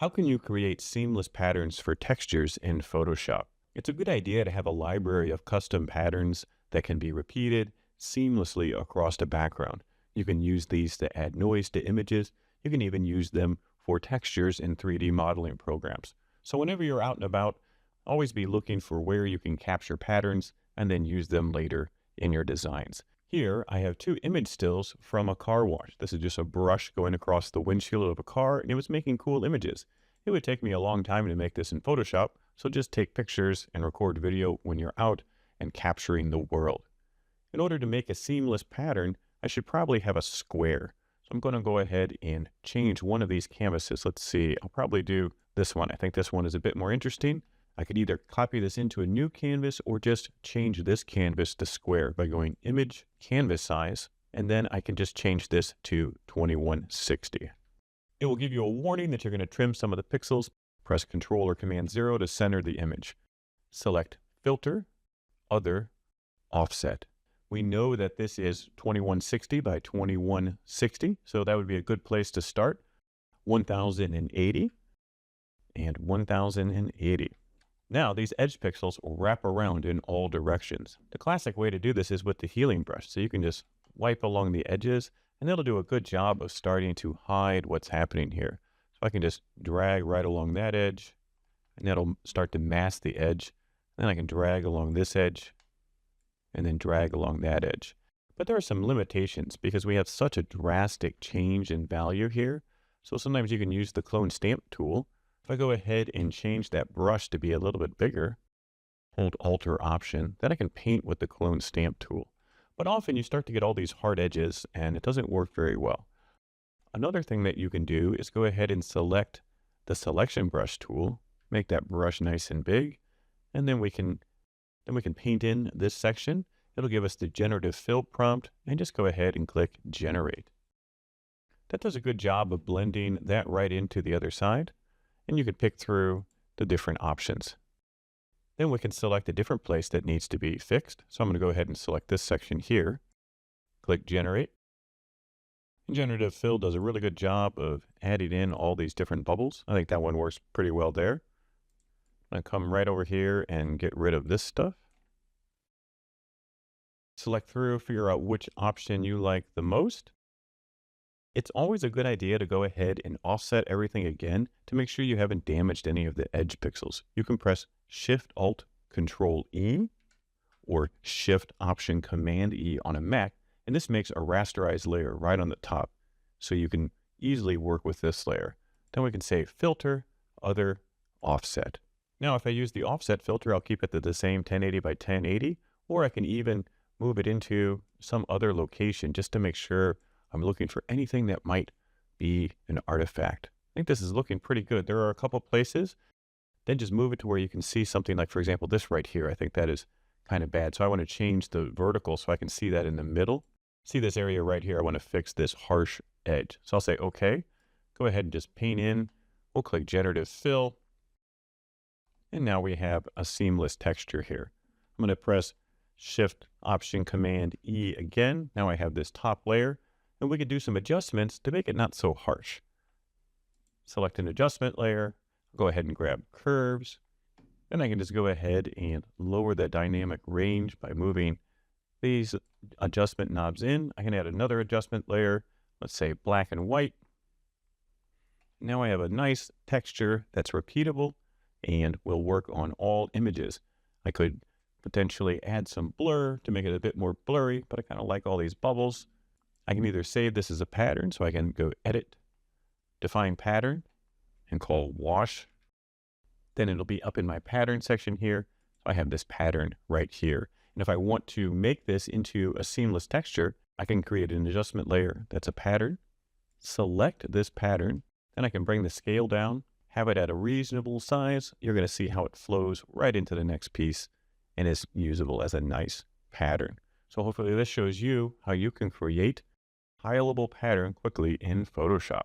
How can you create seamless patterns for textures in Photoshop? It's a good idea to have a library of custom patterns that can be repeated seamlessly across the background. You can use these to add noise to images. You can even use them for textures in 3D modeling programs. So whenever you're out and about, always be looking for where you can capture patterns and then use them later in your designs. Here, I have two image stills from a car wash. This is just a brush going across the windshield of a car, and it was making cool images. It would take me a long time to make this in Photoshop, so just take pictures and record video when you're out and capturing the world. In order to make a seamless pattern, I should probably have a square. So I'm going to go ahead and change one of these canvases. Let's see, I'll probably do this one. I think this one is a bit more interesting. I could either copy this into a new canvas or just change this canvas to square by going Image, Canvas Size, and then I can just change this to 2160. It will give you a warning that you're going to trim some of the pixels. Press Ctrl or Command 0 to center the image. Select Filter, Other, Offset. We know that this is 2160 by 2160, so that would be a good place to start. 1080 and 1080. Now, these edge pixels will wrap around in all directions. The classic way to do this is with the healing brush. So you can just wipe along the edges, and it'll do a good job of starting to hide what's happening here. So I can just drag right along that edge, and that'll start to mask the edge. Then I can drag along this edge, and then drag along that edge. But there are some limitations because we have such a drastic change in value here. So sometimes you can use the clone stamp tool. If I go ahead and change that brush to be a little bit bigger, hold Alt or Option, then I can paint with the clone stamp tool. But often you start to get all these hard edges and it doesn't work very well. Another thing that you can do is go ahead and select the selection brush tool, make that brush nice and big, and then we can paint in this section. It'll give us the Generative Fill prompt, and just go ahead and click Generate. That does a good job of blending that right into the other side. And you can pick through the different options. Then we can select a different place that needs to be fixed. So I'm going to go ahead and select this section here. Click Generate. And Generative Fill does a really good job of adding in all these different bubbles. I think that one works pretty well there. I'm going to come right over here and get rid of this stuff. Select through, figure out which option you like the most. It's always a good idea to go ahead and offset everything again to make sure you haven't damaged any of the edge pixels. You can press Shift+Alt+Ctrl+E or Shift+Option+Command+E on a Mac, and this makes a rasterized layer right on the top. So you can easily work with this layer. Then we can say Filter, Other, Offset. Now, if I use the offset filter, I'll keep it to the same 1080 by 1080, or I can even move it into some other location just to make sure I'm looking for anything that might be an artifact. I think this is looking pretty good. There are a couple places. Then just move it to where you can see something like, for example, this right here. I think that is kind of bad. So I want to change the vertical so I can see that in the middle. See this area right here. I want to fix this harsh edge. So I'll say, okay, go ahead and just paint in. We'll click Generative Fill. And now we have a seamless texture here. I'm going to press Shift+Option+Command+E again. Now I have this top layer. And we can do some adjustments to make it not so harsh. Select an adjustment layer, go ahead and grab curves, and I can just go ahead and lower the dynamic range by moving these adjustment knobs in. I can add another adjustment layer, let's say black and white. Now I have a nice texture that's repeatable and will work on all images. I could potentially add some blur to make it a bit more blurry, but I kind of like all these bubbles. I can either save this as a pattern, so I can go Edit, Define Pattern, and call Wash. Then it'll be up in my pattern section here. So I have this pattern right here. And if I want to make this into a seamless texture, I can create an adjustment layer that's a pattern, select this pattern, then I can bring the scale down, have it at a reasonable size. You're going to see how it flows right into the next piece and is usable as a nice pattern. So hopefully this shows you how you can create tileable pattern quickly in Photoshop.